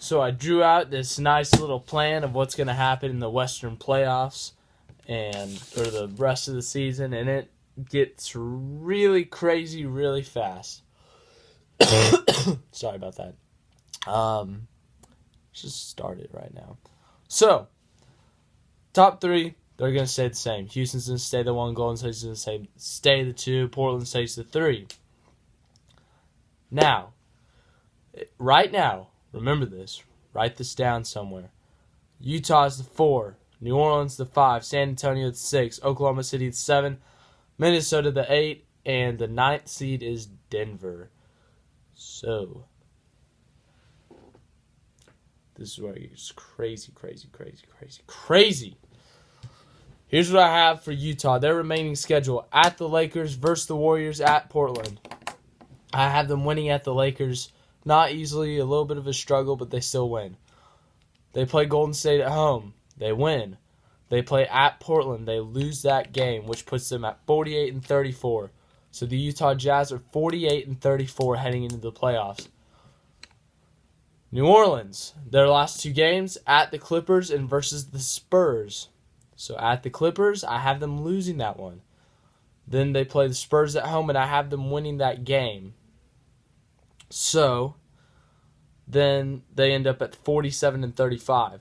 So I drew out this nice little plan of what's going to happen in the Western playoffs and for the rest of the season, and it gets really crazy really fast. Sorry about that. Just started right now. So, top three, they're going to stay the same. Houston's going to stay the 1, Golden State's going to stay the 2, Portland stays the 3. Now, right now, remember this. Write this down somewhere. Utah's the 4, New Orleans the 5, San Antonio the 6, Oklahoma City the 7, Minnesota the 8, and the 9th seed is Denver. So, this is where it gets crazy. Here's what I have for Utah. Their remaining schedule: at the Lakers versus the Warriors, at Portland. I have them winning at the Lakers. Not easily, a little bit of a struggle, but they still win. They play Golden State at home. They win. They play at Portland. They lose that game, which puts them at 48-34. So the Utah Jazz are 48-34 heading into the playoffs. New Orleans, their last 2 games, at the Clippers and versus the Spurs. So at the Clippers, I have them losing that one. Then they play the Spurs at home, and I have them winning that game. So then they end up at 47-35.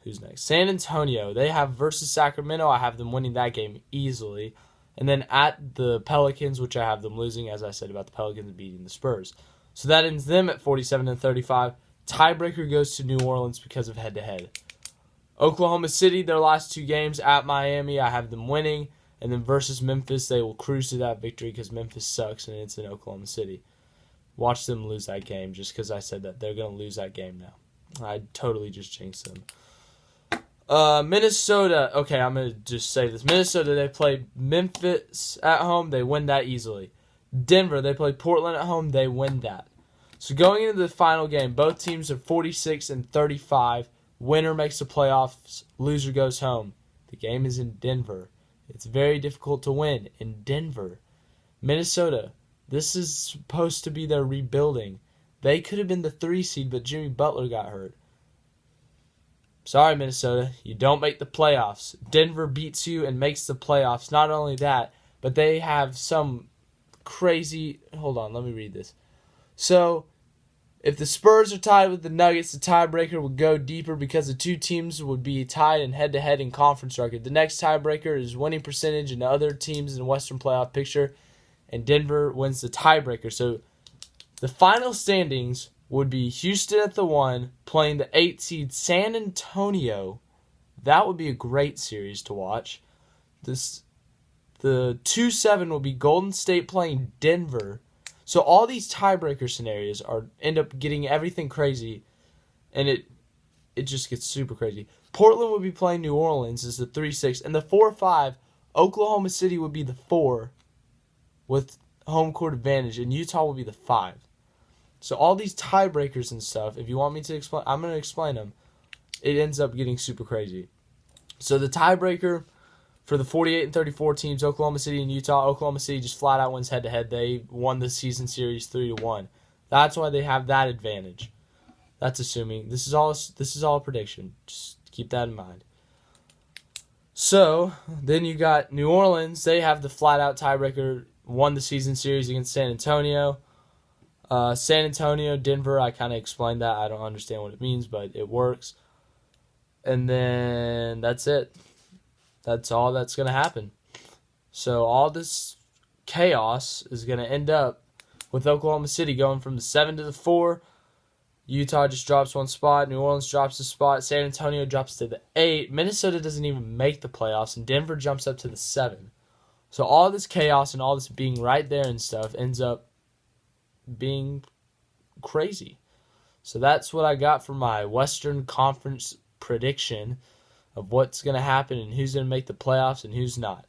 Who's next? San Antonio. They have versus Sacramento. I have them winning that game easily. And then at the Pelicans, which I have them losing, as I said about the Pelicans beating the Spurs. So that ends them at 47-35. Tiebreaker goes to New Orleans because of head-to-head. Oklahoma City, their last 2 games at Miami, I have them winning. And then versus Memphis, they will cruise to that victory because Memphis sucks and it's in Oklahoma City. Watch them lose that game just because I said that they're going to lose that game now. I totally just jinxed them. Minnesota. Okay, I'm going to just say this. Minnesota, they play Memphis at home. They win that easily. Denver, they play Portland at home. They win that. So going into the final game, both teams are 46-35. Winner makes the playoffs. Loser goes home. The game is in Denver. It's very difficult to win in Denver. Minnesota, this is supposed to be their rebuilding. They could have been the 3 seed, but Jimmy Butler got hurt. Sorry, Minnesota, you don't make the playoffs. Denver beats you and makes the playoffs. Not only that, but they have some crazy... Hold on, let me read this. So, if the Spurs are tied with the Nuggets, the tiebreaker would go deeper because the 2 teams would be tied in head-to-head in conference record. The next tiebreaker is winning percentage and other teams in the Western playoff picture, and Denver wins the tiebreaker. So, the final standings would be Houston at the 1 playing the 8 seed San Antonio. That would be a great series to watch. The 2-7 will be Golden State playing Denver. So all these tiebreaker scenarios end up getting everything crazy, and it just gets super crazy. Portland would be playing New Orleans as the 3-6, and the 4-5, Oklahoma City would be the 4 with home court advantage, and Utah will be the 5. So all these tiebreakers and stuff, if you want me to explain, I'm going to explain them. It ends up getting super crazy. So the tiebreaker for the 48-34 teams, Oklahoma City and Utah, Oklahoma City just flat out wins head-to-head. They won the season series 3-1. That's why they have that advantage. That's assuming. This is all a prediction. Just keep that in mind. So, then you got New Orleans. They have the flat-out tiebreaker, won the season series against San Antonio. San Antonio, Denver, I kind of explained that. I don't understand what it means, but it works. And then that's it. That's all that's going to happen. So all this chaos is going to end up with Oklahoma City going from the 7 to the 4. Utah just drops 1 spot. New Orleans drops a spot. San Antonio drops to the 8. Minnesota doesn't even make the playoffs, and Denver jumps up to the 7. So all this chaos and all this being right there and stuff ends up being crazy. So that's what I got for my Western Conference prediction of what's going to happen and who's going to make the playoffs and who's not.